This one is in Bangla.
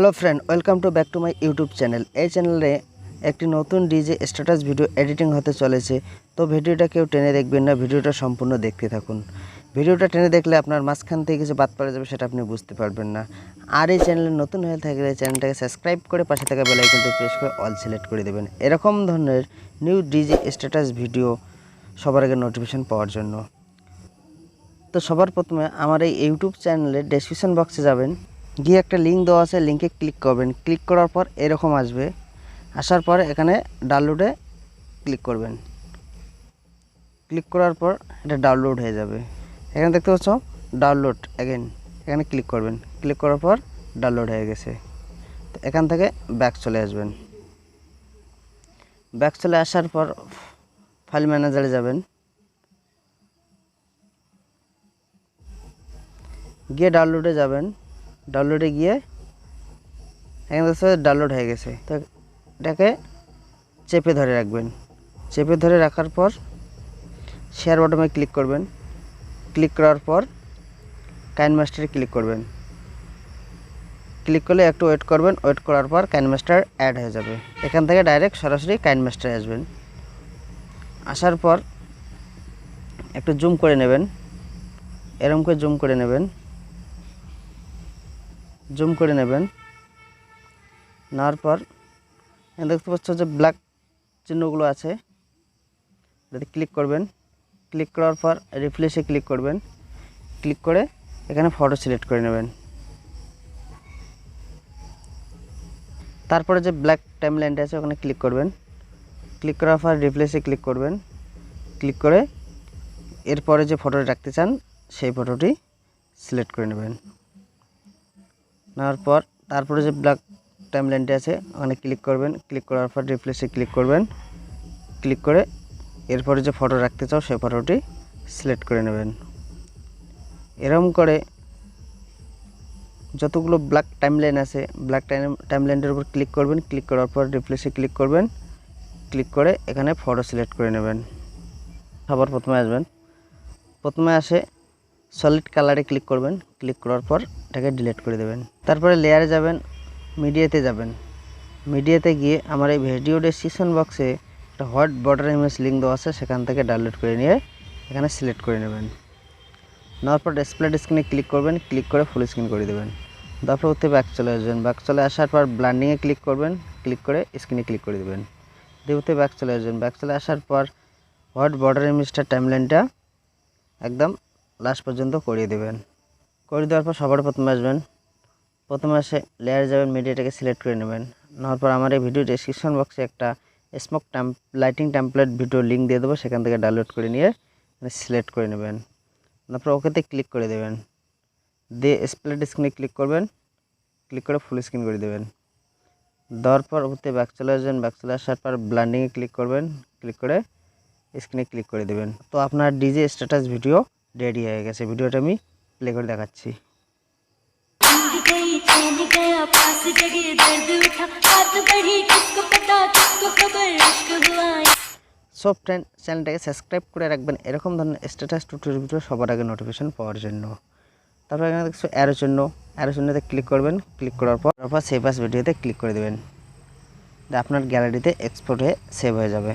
Hello friend welcome to back to my YouTube channel. এই চ্যানেলে একটি নতুন ডিজে স্ট্যাটাস ভিডিও এডিটিং হতে চলেছে। তো ভিডিওটা কেউ টেনে দেখবেন না, ভিডিওটা সম্পূর্ণ দেখতে থাকুন। ভিডিওটা টেনে দেখলে আপনার মাঝখান থেকে কিছু বাদ পড়ে যাবে, সেটা আপনি বুঝতে পারবেন না। আর এই চ্যানেলে নতুন হয়ে থাকলে চ্যানেলটাকে সাবস্ক্রাইব করে পাশে থাকা বেল আইকনটি প্রেস করে অল সিলেক্ট করে দেবেন এরকম ধরনের নিউ ডিজে স্ট্যাটাস ভিডিও সবার আগে নোটিফিকেশন পাওয়ার জন্য। তো সবার প্রথমে আমার এই ইউটিউব চ্যানেলের ডেসক্রিপশন বক্সে যাবেন, গিয়ে একটা লিঙ্ক দেওয়া আছে, লিঙ্কে ক্লিক করবেন। ক্লিক করার পর এরকম আসবে, আসার পর এখানে ডাউনলোডে ক্লিক করবেন। ক্লিক করার পর এটা ডাউনলোড হয়ে যাবে। এখানে দেখতে পাচ্ছ ডাউনলোড অ্যাগেন, এখানে ক্লিক করবেন। ক্লিক করার পর ডাউনলোড হয়ে গেছে। তো এখান থেকে ব্যাক চলে আসবেন। ব্যাক চলে আসার পর ফাইল ম্যানেজারে যাবেন, গিয়ে ডাউনলোডে যাবেন। ডাউনলোডে গিয়ে এখানে দেখতে ডাউনলোড হয়ে গেছে। তো এটাকে চেপে ধরে রাখবেন। চেপে ধরে রাখার পর শেয়ার বাটনে ক্লিক করবেন। ক্লিক করার পর কাইনমাস্টারে ক্লিক করবেন। ক্লিক করলে একটু ওয়েট করবেন। ওয়েট করার পর কাইনমাস্টার অ্যাড হয়ে যাবে। এখান থেকে ডাইরেক্ট সরাসরি কাইনমাস্টারে আসবেন। আসার পর একটু জুম করে নেবেন, এরকম করে জুম করে নেবেন। জুম করে নেবেন, নেওয়ার পর দেখতে পাচ্ছ যে ব্ল্যাক চিহ্নগুলো আছে, এটাতে ক্লিক করবেন। ক্লিক করার পর রিফ্রেশে ক্লিক করবেন। ক্লিক করে এখানে ফটো সিলেক্ট করে নেবেন। তারপরে যে ব্ল্যাক টাইমলাইনটা আছে ওখানে ক্লিক করবেন। ক্লিক করার পর রিফ্রেশে ক্লিক করবেন। ক্লিক করে এরপরে যে ফটোটি রাখতে চান সেই ফটোটি সিলেক্ট করে নেবেন। নেওয়ার পর তারপরে যে ব্ল্যাক টাইমলাইনটা আছে ওখানে ক্লিক করবেন। ক্লিক করার পর রিফ্রেশে ক্লিক করবেন। ক্লিক করে এরপরে যে ফটো রাখতে চাও সেই ফটোটি সিলেক্ট করে নেবেন। এরকম করে যতগুলো ব্ল্যাক টাইমলাইন আছে ব্ল্যাক টাইমলাইনের উপর ক্লিক করবেন। ক্লিক করার পর রিফ্রেশে ক্লিক করবেন। ক্লিক করে এখানে ফটো সিলেক্ট করে নেবেন। আবার প্রথমে আসবেন, প্রথমে আসে সলিড কালারে ক্লিক করবেন। ক্লিক করার পর এটাকে ডিলিট করে দেবেন। তারপরে লেয়ারে যাবেন, মিডিয়াতে যাবেন। মিডিয়াতে গিয়ে আমার এই ভিডিও ডেসক্রিপশন বক্সে একটা হোয়াইট বর্ডার ইমেজ লিঙ্ক দেওয়া আছে, সেখান থেকে ডাউনলোড করে নিয়ে এখানে সিলেক্ট করে নেবেন। নেওয়ার পর ডিসপ্লে স্ক্রিনে ক্লিক করবেন। ক্লিক করে ফুল স্ক্রিন করে দেবেন। তারপর ওতে ব্যাক চলে আসবেন। ব্যাক চলে আসার পর ব্লান্ডিংয়ে ক্লিক করবেন। ক্লিক করে স্ক্রিনে ক্লিক করে দেবেন। দিয়ে ওতে ব্যাক চলে আসবেন। ব্যাক চলে আসার পর হোয়াইট বর্ডার ইমেজটা টাইমলাইনটা একদম লাস্ট পর্যন্ত করিয়ে দেবেন। করে দেওয়ার পর সবার প্রথমে আসবেন, প্রথমে আসে লেয়ারে যাবেন, মিডিয়াটাকে সিলেক্ট করে নেবেন। নেওয়ার পর আমার এই ভিডিও ডেসক্রিপশন বক্সে একটা smoke lighting template video link দিয়ে দেবো, সেখান থেকে ডাউনলোড করে নিয়ে সিলেক্ট করে নেবেন। তারপর ওকেতে ক্লিক করে দেবেন। দিয়ে স্প্লিট স্ক্রিনে ক্লিক করবেন। ক্লিক করে ফুল স্ক্রিন করে দেবেন। দেওয়ার পর ওতে ব্যাক চলে আসবেন। ব্যাক চলে আসার পর ব্লান্ডিংয়ে ক্লিক করবেন। ক্লিক করে স্ক্রিনে ক্লিক করে দেবেন। তো আপনার ডিজে স্ট্যাটাস ভিডিও রেডি হয়ে গেছে। ভিডিওটা আমি প্লে করে দেখাচ্ছি। সব ফ্রেন্ড চ্যানেলটাকে সাবস্ক্রাইব করে রাখবেন এরকম ধরনের স্ট্যাটাস টিউটোরিয়াল ভিডিও সবার আগে নোটিফিকেশন পাওয়ার জন্য। তারপর এখানে দেখছো অ্যারো চিহ্নতে ক্লিক করবেন। ক্লিক করার পর সেভ অ্যাজ ভিডিওতে ক্লিক করে দেবেন। আপনার গ্যালারিতে এক্সপোর্ট হয়ে সেভ হয়ে যাবে।